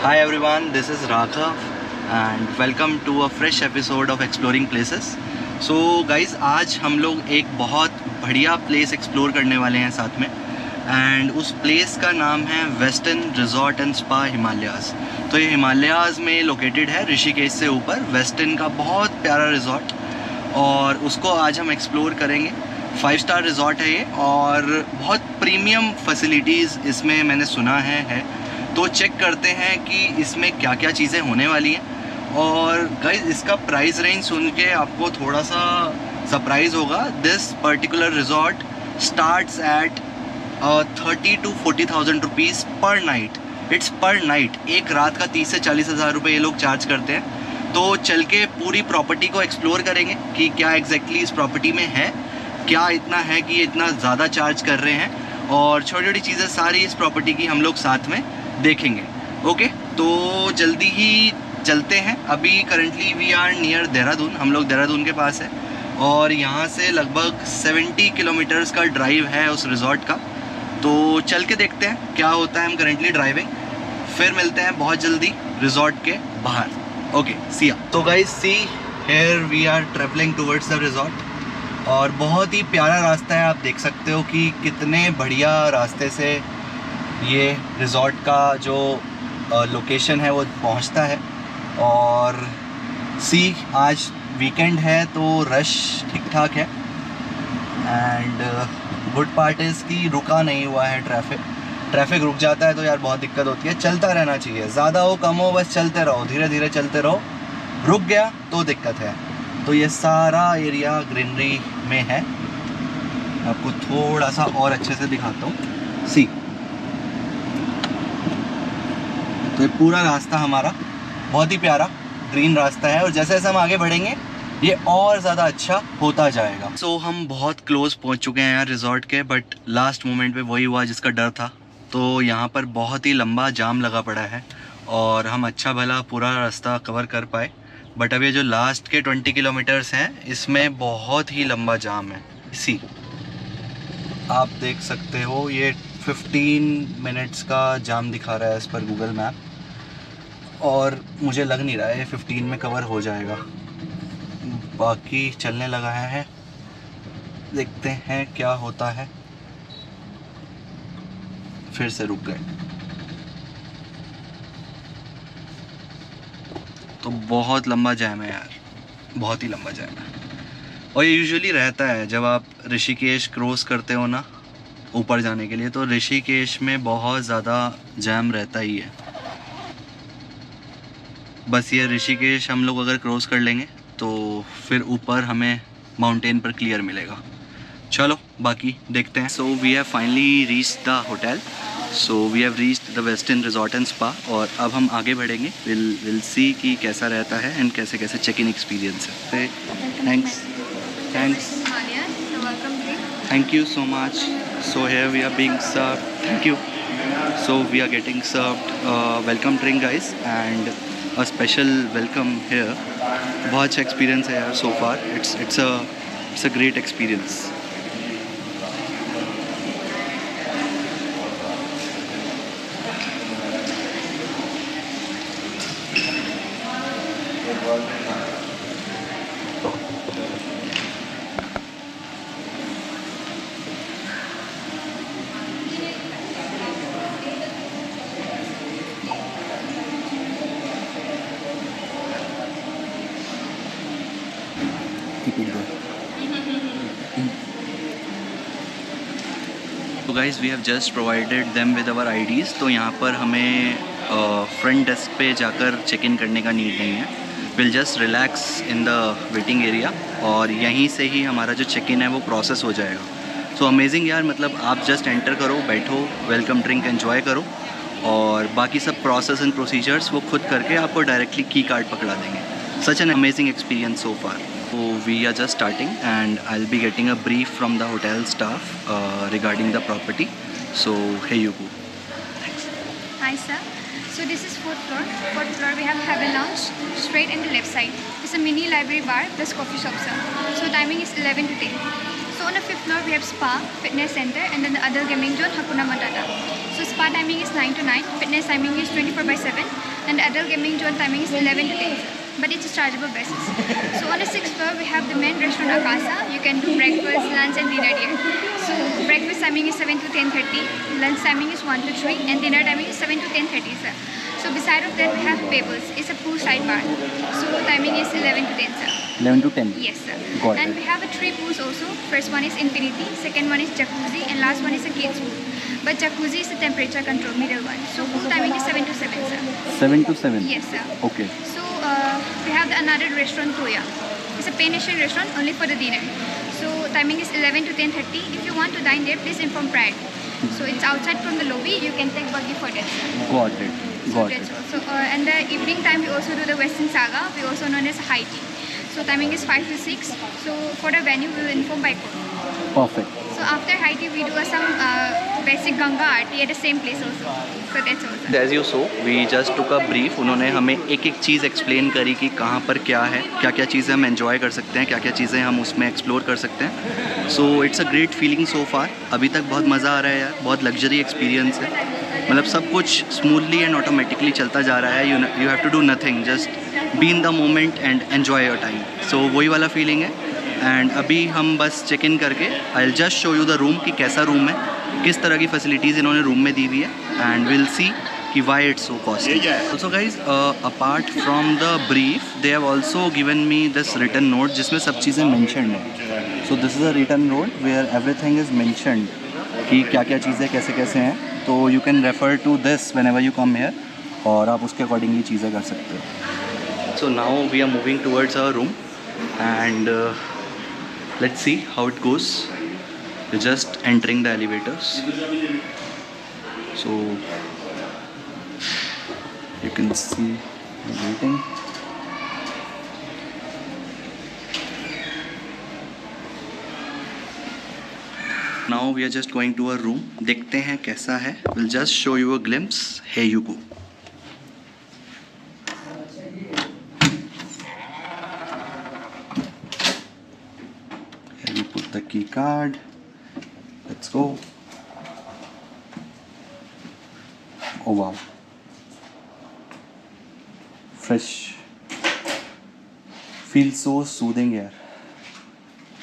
Hi everyone, this is Raghav and welcome to a fresh episode of Exploring Places. So guys, आज हम लोग एक बहुत बढ़िया प्लेस एक्सप्लोर करने वाले हैं साथ में एंड उस प्लेस का नाम है western resort and spa Himalayas. तो ये हिमालयाज़ में लोकेटेड है, ऋषिकेश से ऊपर। वेस्टर्न का बहुत प्यारा रिजॉर्ट और उसको आज हम एक्सप्लोर करेंगे। 5 स्टार रिजॉर्ट है ये और बहुत प्रीमियम फैसिलिटीज़ इसमें मैंने सुना है। तो चेक करते हैं कि इसमें क्या क्या चीज़ें होने वाली हैं। और गाइस, इसका प्राइस रेंज सुन के आपको थोड़ा सा सरप्राइज़ होगा। This particular resort starts at 30 to 40,000 rupees पर नाइट। इट्स पर नाइट, एक रात का 30 से 40,000 रुपये ये लोग चार्ज करते हैं। तो चल के पूरी प्रॉपर्टी को एक्सप्लोर करेंगे कि क्या एग्जैक्टली इस प्रॉपर्टी में है, क्या इतना है कि ये इतना ज़्यादा चार्ज कर रहे हैं, और छोटी छोटी चीज़ें सारी इस प्रॉपर्टी की हम लोग साथ में देखेंगे। ओके, तो जल्दी ही चलते हैं। अभी currently we are near Dehradun, हम लोग देहरादून के पास है और यहाँ से लगभग 70 किलोमीटर्स का ड्राइव है उस रिज़ॉर्ट का। तो चल के देखते हैं क्या होता है। हम करंटली ड्राइविंग, फिर मिलते हैं बहुत जल्दी रिज़ॉर्ट के बाहर। Okay, see ya. तो guys, see here we are travelling towards the resort और बहुत ही प्यारा रास्ता है। आप देख सकते हो कि कितने बढ़िया रास्ते से ये रिज़ॉर्ट का जो लोकेशन है वो पहुंचता है। और सी, आज वीकेंड है तो रश ठीक ठाक है एंड गुड पार्ट इज़ कि रुका नहीं हुआ है ट्रैफिक रुक जाता है तो यार बहुत दिक्कत होती है। चलता रहना चाहिए, ज़्यादा हो कम हो, बस चलते रहो, धीरे धीरे चलते रहो। रुक गया तो दिक्कत है। तो ये सारा एरिया ग्रीनरी में है। आपको थोड़ा सा और अच्छे से दिखाता हूँ। सी, तो ये पूरा रास्ता हमारा बहुत ही प्यारा ग्रीन रास्ता है और जैसे जैसे हम आगे बढ़ेंगे ये और ज़्यादा अच्छा होता जाएगा। सो हम बहुत क्लोज पहुंच चुके हैं यार रिज़ॉर्ट के, बट लास्ट मोमेंट पे वही हुआ जिसका डर था। तो यहाँ पर बहुत ही लंबा जाम लगा पड़ा है और हम अच्छा भला पूरा रास्ता कवर कर पाए, बट अब ये जो लास्ट के 20 किलोमीटर्स हैं इसमें बहुत ही लंबा जाम है। इसी आप देख सकते हो, ये 15 मिनट्स का जाम दिखा रहा है इस पर गूगल मैप और मुझे लग नहीं रहा है ये 15 में कवर हो जाएगा। बाकी चलने लगा है, देखते हैं क्या होता है। फिर से रुक गए। तो बहुत लंबा जाम है यार, बहुत ही लंबा जाम है। और ये यूजुअली रहता है जब आप ऋषिकेश क्रॉस करते हो ना ऊपर जाने के लिए, तो ऋषिकेश में बहुत ज़्यादा जाम रहता ही है। बस ये ऋषिकेश हम लोग अगर क्रॉस कर लेंगे तो फिर ऊपर हमें माउंटेन पर क्लियर मिलेगा। चलो बाकी देखते हैं। So we have finally reached the hotel. So we have reached the western resort and spa और अब हम आगे बढ़ेंगे। विल सी कि कैसा रहता है एंड कैसे कैसे चेक इन एक्सपीरियंस है। Thanks thank you so much. So here we are being served. Thank you. So we are getting served welcome drink guys and a special welcome here. बहुत अच्छा experience है यार so far. It's a great experience. तो guys, we have just provided them with our IDs। तो यहाँ पर हमें front desk पे जाकर चेक इन करने का नीड नहीं है। Will just relax in the waiting area और यहीं से ही हमारा जो चेक इन है वो प्रोसेस हो जाएगा। सो अमेजिंग यार, मतलब आप जस्ट एंटर करो, बैठो, वेलकम ड्रिंक एंजॉय करो और बाकी सब प्रोसेस एंड प्रोसीजर्स वो खुद करके आपको डायरेक्टली की कार्ड पकड़ा देंगे। Such an amazing experience so far. So we are just starting and I'll be getting a brief from the hotel staff regarding the property. So here you go. Thanks. Hi sir. So this is 4th floor. 4th floor we have Heaven Lounge. Straight in the left side. It's a mini library bar plus coffee shop sir. So timing is 11 to 10. So on the 5th floor we have spa, fitness center and then the adult gaming zone Hakuna Matata. So spa timing is 9 to 9. Fitness timing is 24/7. and the adult gaming zone timing is 11 to 10, sir. But it's a chargeable basis. So on the 6th floor, we have the main restaurant Akasa. You can do breakfast, lunch and dinner here. So breakfast timing is 7 to 10:30, lunch timing is 1 to 3 and dinner timing is 7 to 10:30, sir. So beside of that, we have Pebbles. It's a poolside bar. So timing is 11 to 10, sir. 11 to 10. Yes, sir. Got And it. we have a 3 pools also. First one is Infinity, second one is Jacuzzi, and last one is a kids pool. But Jacuzzi is the temperature control, middle one. So pool timing is 7 to 7, sir. 7 to 7. Yes, sir. Okay. So we have another restaurant, Toya. It's a Pan Asian restaurant only for the dinner. So timing is 11 to 10:30. If you want to dine there, please inform prior. So it's outside from the lobby. You can take buggy for that, sir. Got it. So Got that's it. all. So and the evening time we also do the Western Saga. We also known as high tea. So timing is 5 to 6. So for the venue, we will inform by code. Perfect. So after high tea, we do some basic Ganga Aarti at the same place also. So that's all, sir. As you saw, we just took a brief. उन्होंने हमें एक एक चीज़ explain करी कि कहाँ पर क्या है, क्या क्या चीज़ें हम एंजॉय कर सकते हैं, क्या क्या चीज़ें हम उसमें एक्सप्लोर कर सकते हैं. So it's a great feeling so far. अभी तक बहुत मज़ा आ रहा है यार, बहुत लग्जरी एक्सपीरियंस है. मतलब सब कुछ स्मूथली एंड ऑटोमेटिकली चलता जा रहा है. You have to do nothing, just be in the moment and enjoy your time. So वही वाला फीलिंग है. एंड अभी हम बस चेक इन करके I will just show you the room कि कैसा रूम है, किस तरह की फैसिलिटीज़ इन्होंने रूम में दी हुई है, एंड विल सी कि why it's so costly. Also guys, apart from the brief they have also given me this written note जिसमें सब चीज़ें मैंशनड हैं. So this is a written note where everything is mentioned कि क्या क्या चीज़ें कैसे कैसे हैं. तो you can refer to this whenever you come here और आप उसके अकॉर्डिंगली चीज़ें कर सकते हो. So now we are moving towards our room and let's see how it goes. We're just entering the elevators, so you can see the waiting. Now we are just going to a room. देखते हैं कैसा है. We'll just show you a glimpse. Here you go. The key card. Let's go. Oh wow. Fresh. Feels so soothing here.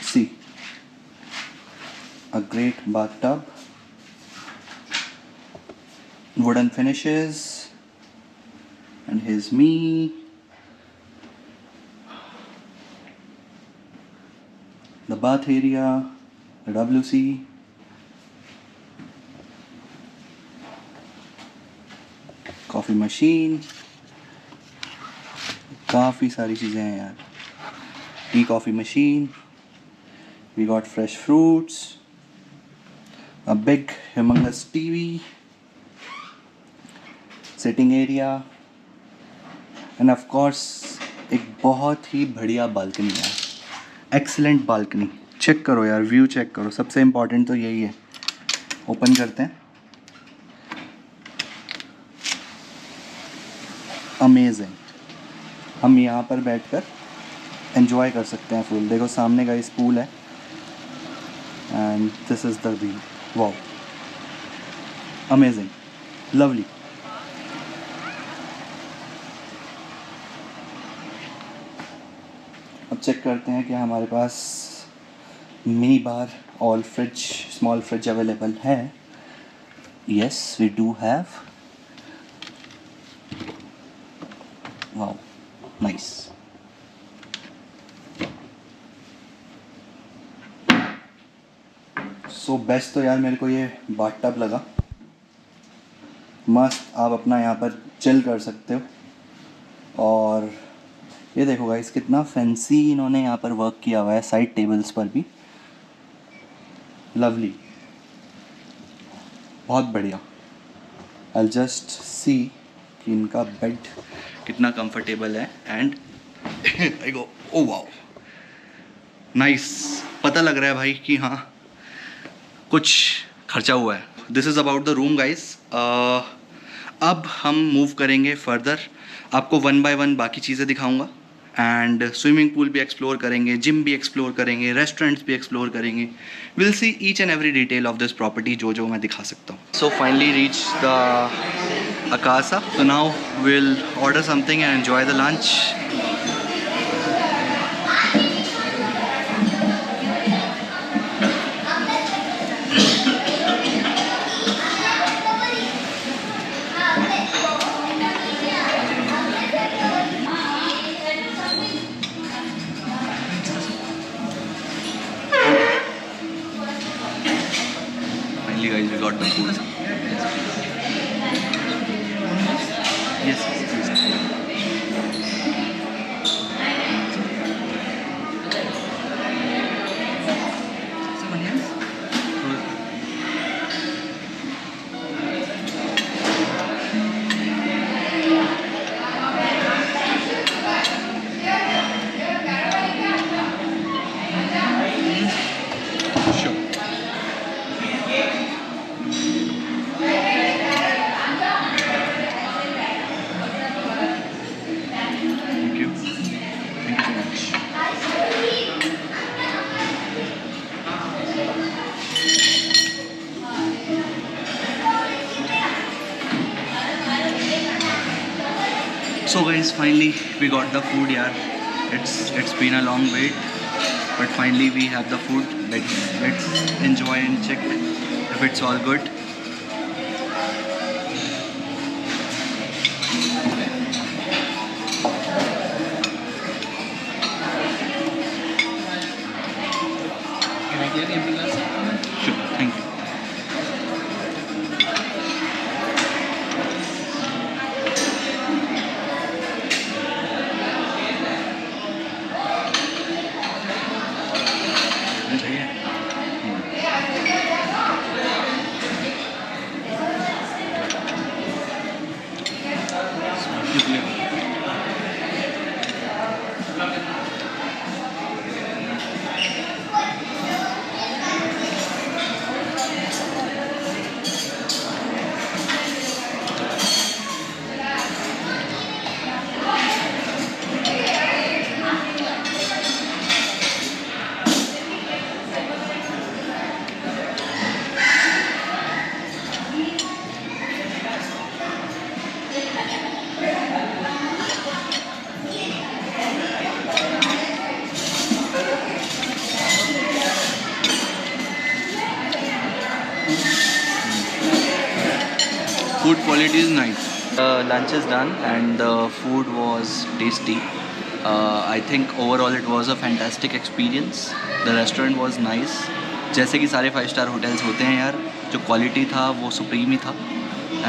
See. A great bathtub. Wooden finishes. And here's me. The bath area, the WC, coffee machine, काफ़ी सारी चीज़ें हैं यार. Tea coffee machine, we got fresh fruits, a big humongous TV, sitting area, and of course एक बहुत ही बढ़िया balcony है. Excellent balcony. Check करो यार, व्यू चेक करो. सबसे इम्पॉर्टेंट तो यही है. ओपन करते हैं. अमेजिंग. हम यहाँ पर बैठकर एंजॉय कर सकते हैं फुल. देखो सामने का इस पूल है and this is the view. Wow, amazing, lovely. अब चेक करते हैं कि हमारे पास मिनी बार और फ्रिज, स्मॉल फ्रिज अवेलेबल है. Yes, we do have. Wow, nice. So best तो यार मेरे को ये बाथटब लगा. मस्त, आप अपना यहाँ पर चिल कर सकते हो. और ये देखो गाइस कितना फैंसी इन्होंने यहाँ पर वर्क किया हुआ है साइड टेबल्स पर भी. लवली, बहुत बढ़िया. आई जस्ट सी कि इनका बेड कितना कंफर्टेबल है and I go, oh wow, nice. पता लग रहा है भाई कि हाँ कुछ खर्चा हुआ है. This is about the room guys. अब हम मूव करेंगे फर्दर. आपको 1 बाय 1 बाकी चीज़ें दिखाऊंगा एंड स्विमिंग पूल भी एक्सप्लोर करेंगे, जिम भी एक्सप्लोर करेंगे, रेस्टोरेंट्स भी एक्सप्लोर करेंगे. Will see each and every detail of this property जो जो मैं दिखा सकता हूँ. So finally reach the Akasa. So now we'll order something and enjoy the lunch. Finally guys, we got the food. Yes, please. Sure. Thank you. Thank you so much. So guys, finally we got the food. Yeah, it's been a long wait, but finally we have the food. Let's enjoy and check if it's all good. Can I get anything else? Sure, thank you. Food quality is nice. Lunch is done and the food was tasty. I think overall it was a fantastic experience. The restaurant was nice. जैसे कि सारे 5-star hotels होते हैं यार, जो quality था वो supreme ही था.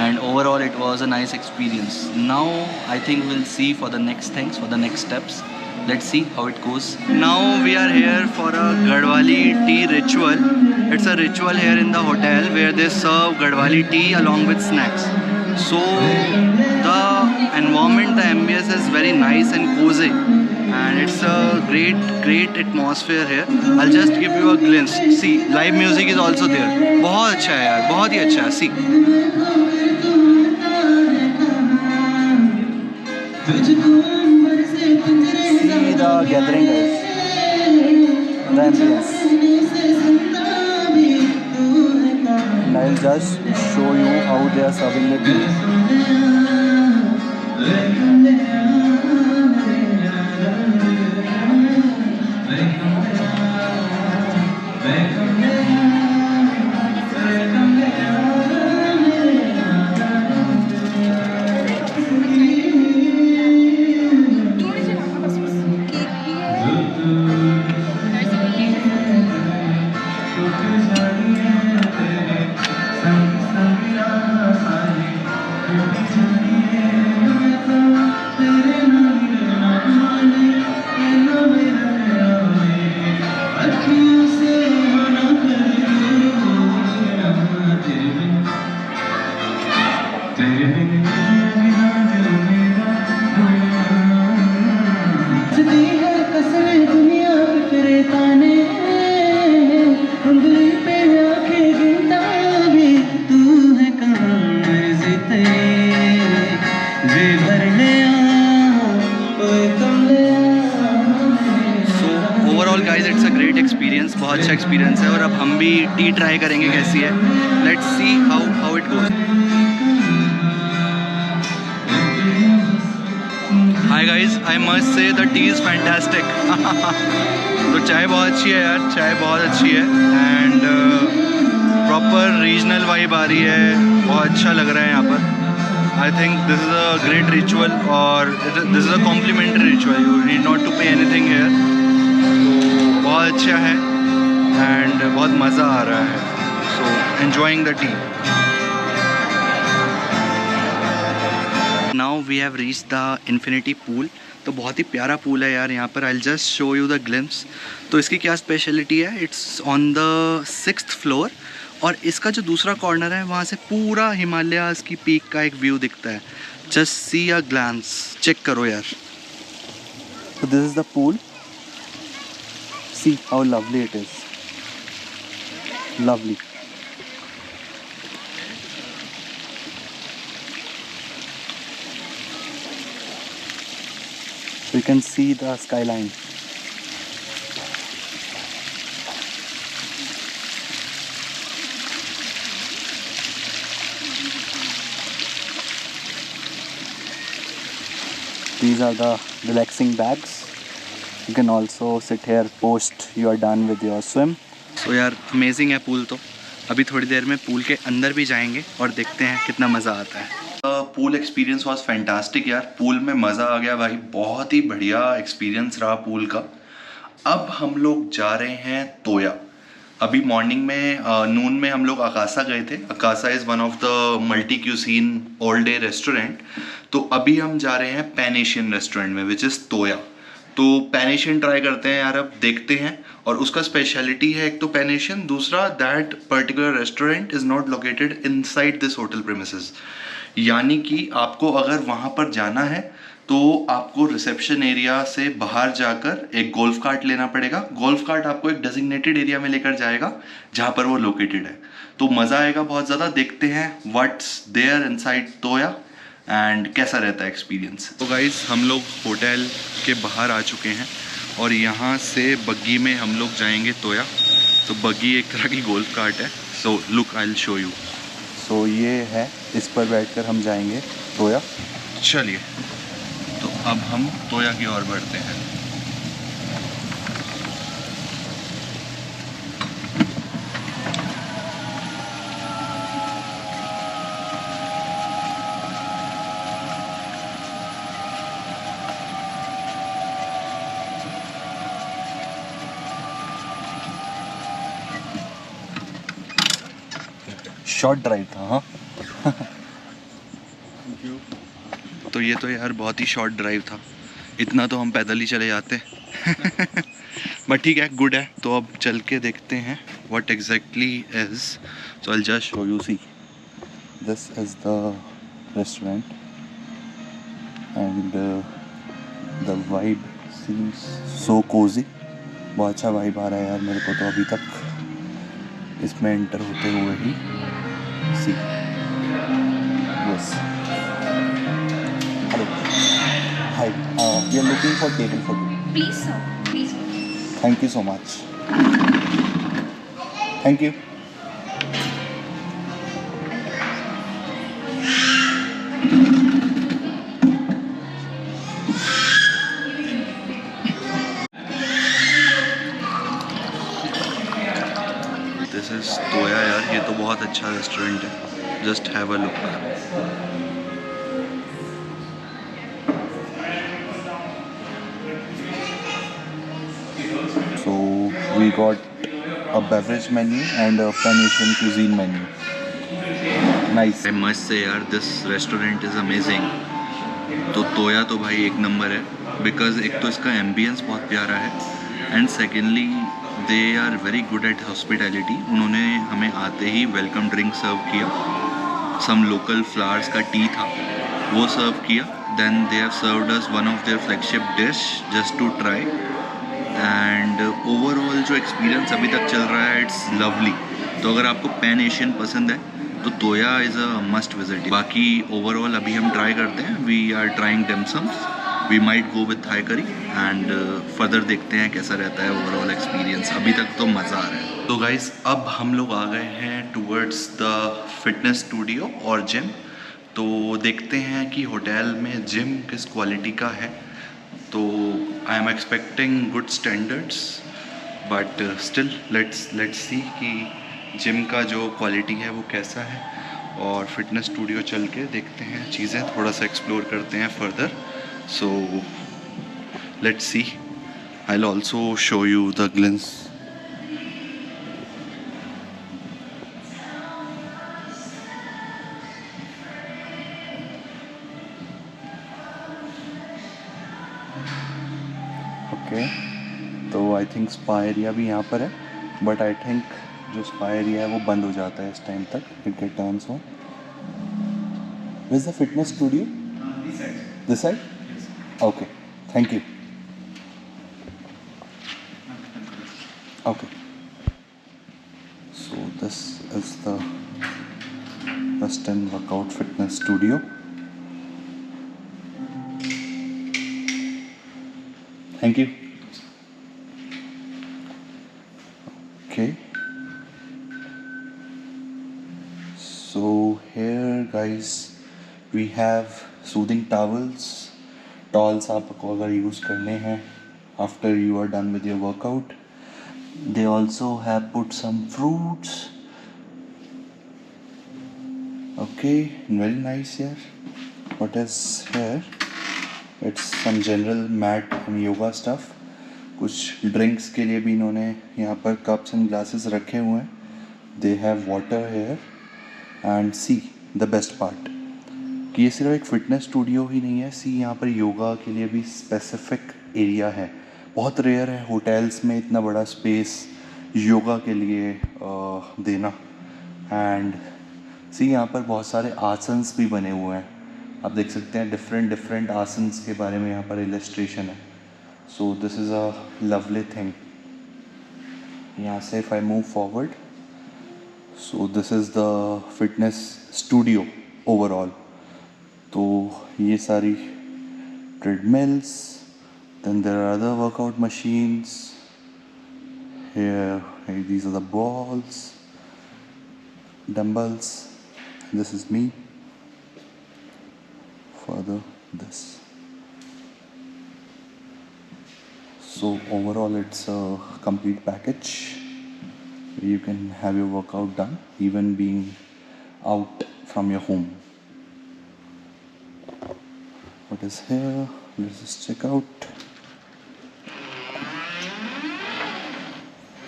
And overall it was a nice experience. Now I think we'll see for the next things, for the next steps. Let's see how it goes. Now we are here for a Garhwali tea ritual. It's a ritual here in the hotel where they serve Garhwali tea along with snacks. So the environment, the ambience is very nice and cozy, and it's a great atmosphere here. I'll just give you a glimpse. See, live music is also there. बहुत अच्छा है यार, बहुत ही अच्छा है. See. See the gathering guys, the ambience. And I'll just show you how they are serving the tea. Experience, बहुत अच्छा experience है और अब हम भी टी ट्राई करेंगे कैसी है. Let's see how it goes. Hi guys, I must say the tea is fantastic. तो चाय बहुत अच्छी है यार, चाय बहुत अच्छी है एंड प्रॉपर रीजनल वाइब आ रही है, बहुत अच्छा लग रहा है यहाँ पर। I think this is a great ritual और this is a complimentary ritual, you need not to pay anything here. तो बहुत अच्छा है एंड बहुत मज़ा आ रहा है, so enjoying the tea. Now we have reach the infinity pool. तो बहुत ही प्यारा पूल है यार यहाँ पर। I just show you the glimpse. तो इसकी क्या स्पेशलिटी है, it's on the 6th floor और इसका जो दूसरा कॉर्नर है वहाँ से पूरा हिमालयाज़ की पीक का एक व्यू दिखता है। जस्ट सी अ ग्लैंस, चेक करो यार। तो this is the pool, see how lovely it is, lovely. You can see the skyline. These are the relaxing bags. You can also sit here post you are done with your swim. So यार amazing है pool. तो अभी थोड़ी देर में pool के अंदर भी जाएंगे और देखते हैं कितना मज़ा आता है। पूल एक्सपीरियंस वॉज फैंटास्टिक यार, पूल में मज़ा आ गया भाई, बहुत ही बढ़िया एक्सपीरियंस रहा पूल का। अब हम लोग जा रहे हैं तोया। अभी मॉर्निंग में नून में हम लोग अकासा गए थे। Akasa is one of the multi cuisine all day restaurant. तो अभी हम जा रहे हैं पैन एशियन रेस्टोरेंट में विच इज़ तोया। तो पैन एशियन ट्राई करते हैं यार, अब देखते हैं। और उसका स्पेशलिटी है एक तो पैन एशियन, दूसरा that particular restaurant is not located inside this hotel premises. यानी कि आपको अगर वहाँ पर जाना है तो आपको रिसेप्शन एरिया से बाहर जाकर एक गोल्फ कार्ट लेना पड़ेगा। गोल्फ कार्ट आपको एक डेजिग्नेटेड एरिया में लेकर जाएगा जहाँ पर वो लोकेटेड है। तो मज़ा आएगा बहुत ज़्यादा। देखते हैं व्हाट्स देयर इनसाइड तोया एंड कैसा रहता है एक्सपीरियंस। तो गाइस हम लोग होटल के बाहर आ चुके हैं और यहाँ से बग्गी में हम लोग जाएंगे तोया। तो बग्गी एक तरह की गोल्फ कार्ट है। So look, I will show you. So ये है, इस पर बैठकर हम जाएंगे तोया। चलिए तो अब हम तोया की ओर बढ़ते हैं। शॉर्ट ड्राइव था। हाँ तो ये तो यार बहुत ही शॉर्ट ड्राइव था, इतना तो हम पैदल ही चले जाते। बट ठीक है, गुड है। तो अब चल के देखते हैं what exactly is. So I just show you, see this is the restaurant and the vibe seems so cosy. बहुत अच्छा वाइब आ रहा है यार मेरे को तो अभी तक इसमें एंटर होते हुए ही। सी yes, hello, hi, we are looking for table for you. Please, sir. Please. Thank you so much. Thank you. This is तोया यार, ये तो बहुत अच्छा रेस्टोरेंट है। Just have a look. So we got a beverage menu and a Pan Asian cuisine menu. Nice. I must say यार, this restaurant is amazing. तो तोया तो भाई एक नंबर है, बिकॉज एक तो इसका एम्बियंस बहुत प्यारा है and secondly they are very good at hospitality. उन्होंने हमें आते ही वेलकम ड्रिंक सर्व किया, सम लोकल फ्लावर्स का टी था वो सर्व किया। Then they have served us one of their flagship dish just to try and overall जो एक्सपीरियंस अभी तक चल रहा है इट्स लवली। तो अगर आपको पैन एशियन पसंद है तो Toya is a must visit. बाकी ओवरऑल अभी हम ट्राई करते हैं, we are trying dimsums, we might go with Thai curry and further देखते हैं कैसा रहता है ओवरऑल एक्सपीरियंस। अभी तक तो मज़ा आ रहा है। तो गाइज़ अब हम लोग आ गए हैं टूवर्ड्स द फिटनेस स्टूडियो और जिम। तो देखते हैं कि होटल में जिम किस क्वालिटी का है। तो I am expecting good standards, but still let's see कि जिम का जो क्वालिटी है वो कैसा है, और फिटनेस स्टूडियो चल के देखते हैं चीज़ें, थोड़ा सा एक्सप्लोर करते हैं further. So let's see, I will also show you the glimpse. Okay, तो आई थिंक स्पा एरिया भी यहाँ पर है, बट आई थिंक जो स्पा एरिया है वो बंद हो जाता है इस टाइम तक, it get turns on. Where's the fitness studio? This side. This side? Yes. Okay, thank you. Okay. So this is the Western Workout Fitness Studio. Thank you. Okay. So here guys, we have soothing towels आपको अगर use करने हैं after you are done with your workout. They also have put some fruits. Okay, very nice here. What is here? It's some general mat and yoga stuff. कुछ drinks के लिए भी इन्होंने यहाँ पर कप्स एंड ग्लासेस रखे हुए हैं. They have water here. And see the best part कि ये सिर्फ एक फ़िटनेस स्टूडियो ही नहीं है, सी यहाँ पर योगा के लिए भी स्पेसिफिक एरिया है. बहुत रेयर है होटल्स में इतना बड़ा स्पेस योगा के लिए देना. एंड सी यहाँ पर बहुत सारे आसन्स भी बने हुए हैं, आप देख सकते हैं डिफरेंट आसन्स के बारे में यहाँ पर इलस्ट्रेशन है. So this is a lovely thing. यहाँ से if I move forward, so this is the fitness studio overall. तो ये सारी treadmills, then there are other workout machines here. These are the balls, dumbbells. This is me. Further this. So overall it's a complete package. You can have your workout done even being out from your home. What is here? Let's just check out.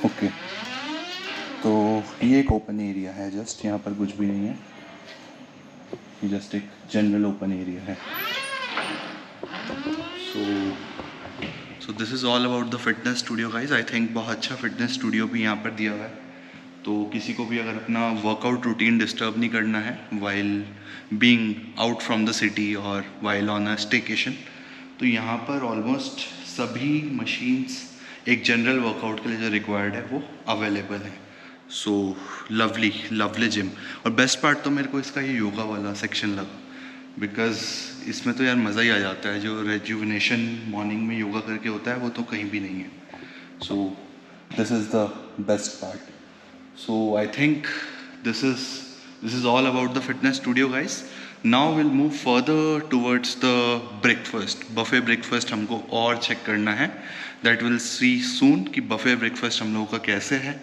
Okay, तो ये एक open area है, just यहाँ पर कुछ भी नहीं है, ये जस्ट एक जनरल ओपन एरिया है. So this is all about the fitness studio guys. I think बहुत अच्छा फिटनेस स्टूडियो भी यहाँ पर दिया हुआ है, तो किसी को भी अगर अपना वर्कआउट रूटीन डिस्टर्ब नहीं करना है while being out from the city और वाइल ऑन अ स्टेकेशन, तो यहाँ पर ऑलमोस्ट सभी मशीन्स एक जनरल वर्कआउट के लिए जो रिक्वायर्ड है वो अवेलेबल है. So lovely gym. और बेस्ट पार्ट तो मेरे को इसका ये योगा वाला सेक्शन लगा, बिकॉज इसमें तो यार मज़ा ही आ जाता है. जो रेजुविनेशन मॉर्निंग में योगा करके होता है वो तो कहीं भी नहीं है. So this is the best part. So I think this is all about the fitness studio guys. Now will move further towards the breakfast. Buffet breakfast हमको और चेक करना है. दैट विल सी सून कि बफे ब्रेकफास्ट हम लोगों का कैसे है,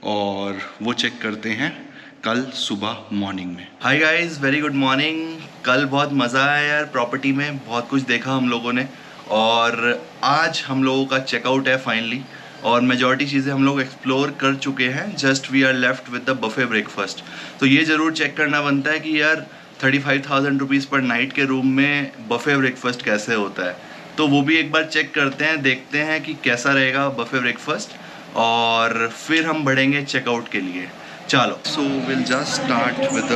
और वो चेक करते हैं कल सुबह मॉर्निंग में. Hi guys, very good morning. कल बहुत मज़ा आया यार, प्रॉपर्टी में बहुत कुछ देखा हम लोगों ने, और आज हम लोगों का चेकआउट है फाइनली, और मेजॉरिटी चीज़ें हम लोग एक्सप्लोर कर चुके हैं. Just we are left with the buffet breakfast. तो ये ज़रूर चेक करना बनता है कि यार 35,000 रुपीज़ पर नाइट के रूम में बफे ब्रेकफास्ट कैसे होता है. तो वो भी एक बार चेक करते हैं, देखते हैं कि कैसा रहेगा बफे ब्रेकफास्ट, और फिर हम बढ़ेंगे चेकआउट के लिए. चलो, so will just start with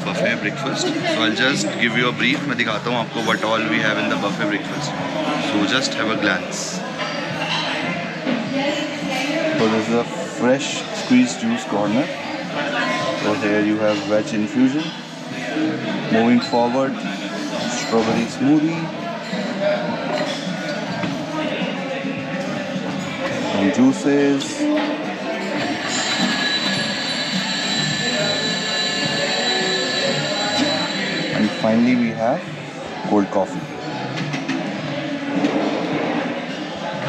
buffet breakfast. So I just give you a brief. मैं दिखाता हूँ आपको what all we have in the buffet breakfast. So just have a glance. So this is a fresh squeezed juice corner. So here you have veg infusion. Moving forward, strawberry smoothie. Some juices. finally we have cold coffee.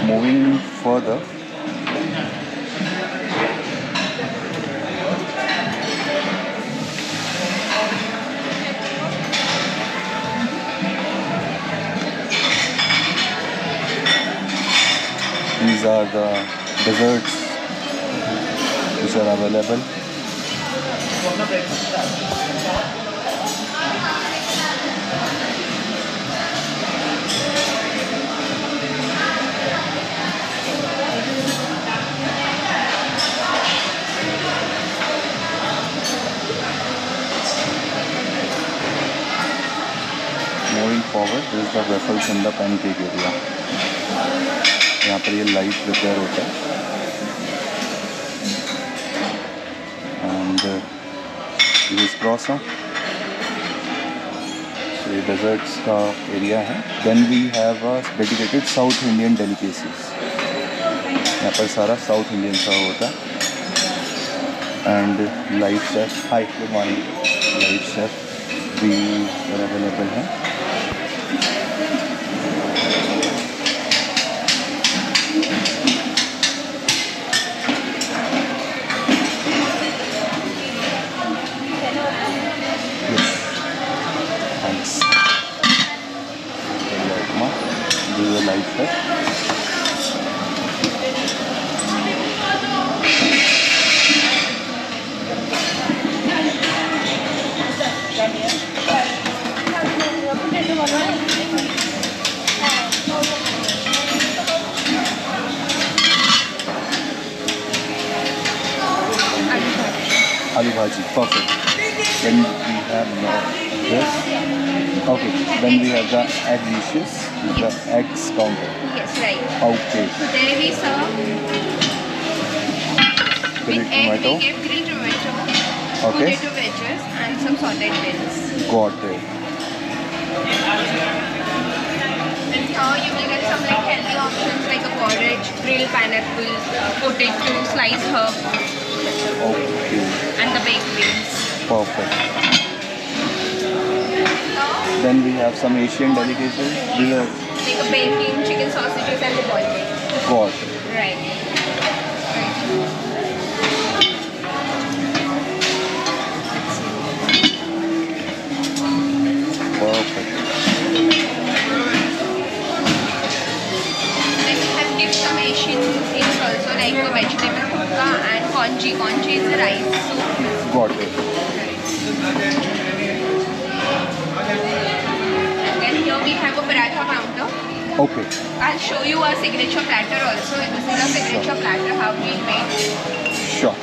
Moving further, these are the desserts which are available. Moving forward, this is the waffles and the pancake area. यहाँ पर ये live prepare होता है and this is croissant. So ये desserts का area है. Then we have a dedicated South Indian delicacies. यहाँ पर सारा South Indian सा होता है. And live chef, hi, good morning. Live chef भी available है. This is a live set. Aloo bhaji, perfect. Then we have this. Okay, then we have the egg dishes, the eggs counter. Yes, right. Okay, So there we serve grilled with egg. tomato. We give grilled tomato, Okay. potato wedges, and some sauteed beans. Got it. And here you will get some like healthy options like a porridge, grilled pineapple, potato, sliced herb, Okay, and the baked beans. perfect. Then we have some Asian delicacies. These are Like a baking, chicken sausages, and the boiled egg. got it. Right. Perfect. Then we have gift some Asian things also like a vegetable thukka and congee. Congee is a rice soup. Got it. And then here we have a paratha counter. Okay, I'll show you our signature platter also. This is our signature platter, how we made sure.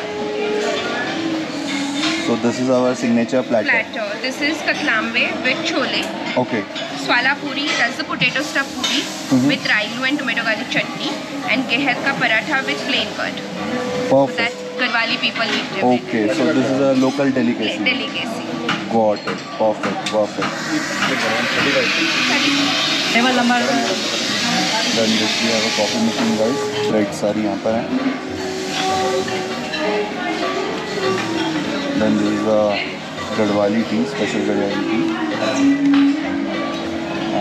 So this is our signature platter. platter. This is katlambe with chole. Okay, Swala puri, that's the potato stuffed puri with railu and tomato garlic chutney. And geher ka paratha with plain curd. So that perfect. Garhwali people eat every Okay, so this is a local delicacy. delicacy. Got it. Perfect, perfect. Then this we have a coffee machine, guys. Right, सारी यहाँ पर है. Then this is a Garhwali tea, special Garhwali tea,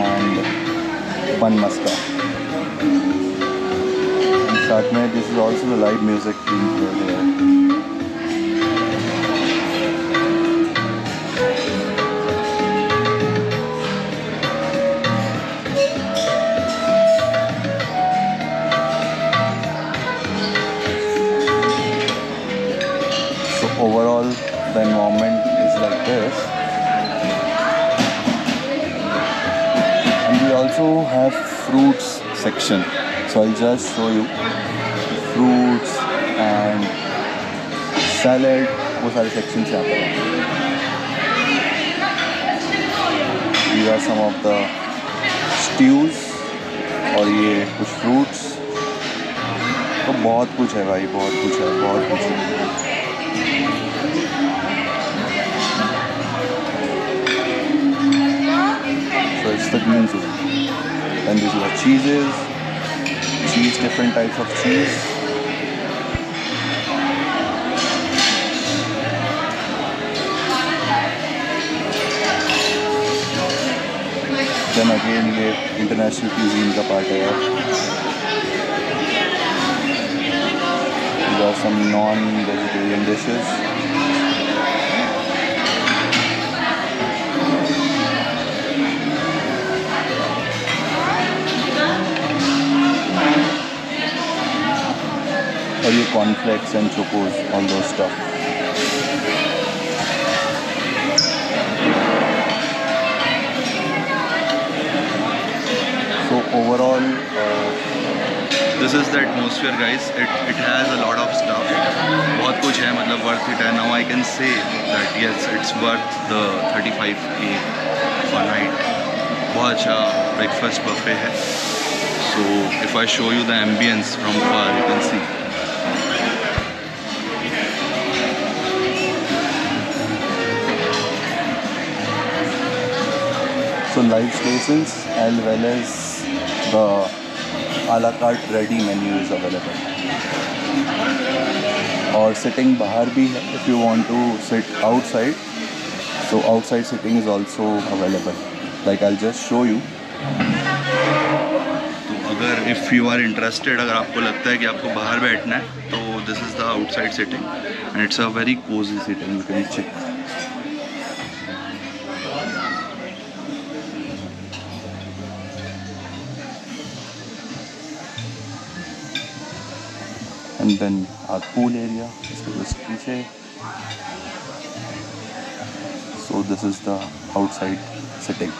and bun maska. And साथ में this is also the live music being played here. Overall, the environment is like this, and we also have fruits section. So I'll just show you fruits and salad. वो सारे sections यहाँ पर हैं. These are some of the stews और ये कुछ fruits. तो बहुत कुछ है भाई, बहुत कुछ है, बहुत कुछ है. So it's the green zone. And these are cheese, different types of cheese. Again ये इंटरनेशनल क्यूजीन का पार्ट है यार. There are some non-vegetarian dishes. और ये cornflakes and chocos, all those stuff. So overall, this is the atmosphere guys. It has a lot of stuff. बहुत कुछ है, मतलब वर्थ इट है. Now I can say that yes it's worth the 35K पर night. बहुत अच्छा breakfast buffet है. So if I show you the ambience from far you can see. so live stations as well as the a la carte ready menu is available. और sitting बाहर भी है if you want to sit outside. So outside sitting is also available. Like I'll just show you. तो अगर if you are interested, अगर आपको लगता है कि आपको बाहर बैठना है, तो this is the outside seating and it's a very cozy seating. You can check. And then our pool area इसके just पीछे. So this is the outside sitting.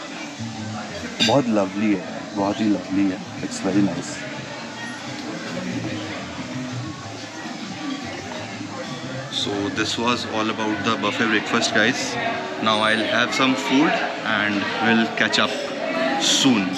बहुत lovely है, बहुत ही lovely है. It's very nice. So this was all about the buffet breakfast guys. Now I'll have some food and we'll catch up soon.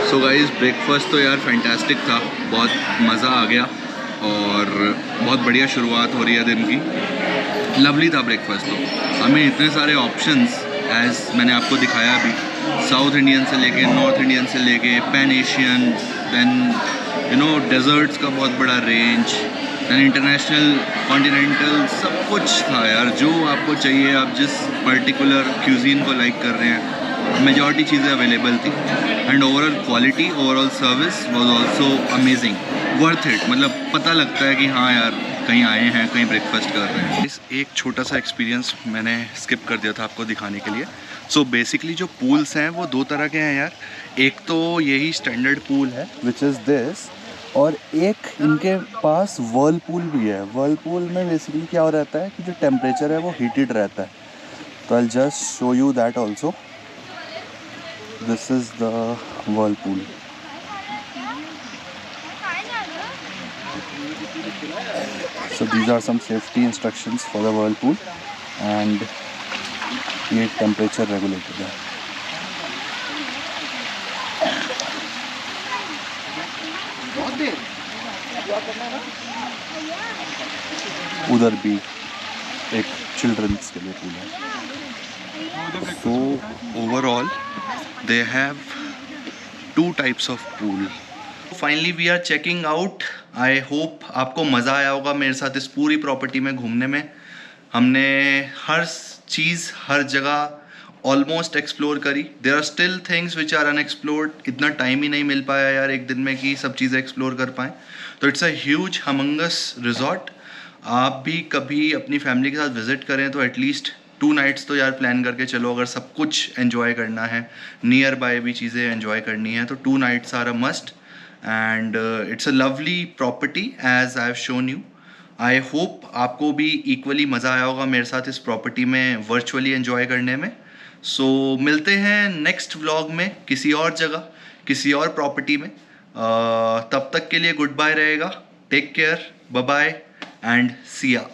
So guys breakfast तो यार fantastic था. बहुत मज़ा आ गया और बहुत बढ़िया शुरुआत हो रही है दिन की. लवली था ब्रेकफास्ट. तो हमें इतने सारे ऑप्शंस एज मैंने आपको दिखाया अभी, साउथ इंडियन से लेके नॉर्थ इंडियन से लेके pan Asian, then you know desserts का बहुत बड़ा रेंज, दैन इंटरनेशनल कॉन्टिनेंटल, सब कुछ था यार. जो आपको चाहिए, आप जिस पर्टिकुलर क्यूजीन को लाइक कर रहे हैं, मेजॉरिटी चीज़ें अवेलेबल थी. And overall quality, overall service was also amazing, worth it. मतलब पता लगता है कि हाँ यार कहीं आए हैं, कहीं ब्रेकफास्ट कर रहे हैं. इस एक छोटा सा एक्सपीरियंस मैंने स्किप कर दिया था आपको दिखाने के लिए. सो बेसिकली जो पूल्स हैं वो दो तरह के हैं यार. एक तो यही स्टैंडर्ड पूल है विच इज़ दिस, और एक इनके पास वर्लपूल भी है. वर्लपूल में बेसिकली क्या हो रहता है कि जो टेम्परेचर है वो हीटेड रहता है. तो आई just show you that also. This is the Whirlpool. So these are some safety instructions for the whirlpool, and ये temperature regulated है. उधर भी एक चिल्ड्रंस के लिए पूल है. So overall they have two types of pool. Finally we are checking out. I hope आपको मज़ा आया होगा मेरे साथ इस पूरी प्रॉपर्टी में घूमने में. हमने हर चीज़ हर जगह ऑलमोस्ट एक्सप्लोर करी. There are still things which are unexplored. इतना टाइम ही नहीं मिल पाया यार एक दिन में कि सब चीज़ें एक्सप्लोर कर पाएँ. तो इट्स अ ह्यूज हमंगस रिजॉर्ट. आप भी कभी अपनी फैमिली के साथ विज़िट करें तो एटलीस्ट 2 नाइट्स तो यार प्लान करके चलो. अगर सब कुछ एंजॉय करना है, नियर बाय भी चीज़ें एंजॉय करनी है, तो 2 nights are a must. And it's a lovely property as I have shown you. I hope आपको भी इक्वली मज़ा आया होगा मेरे साथ इस प्रॉपर्टी में वर्चुअली एंजॉय करने में. सो मिलते हैं नेक्स्ट व्लॉग में किसी और जगह, किसी और प्रॉपर्टी में. तब तक के लिए गुड बाय रहेगा. Take care, bye bye and see ya.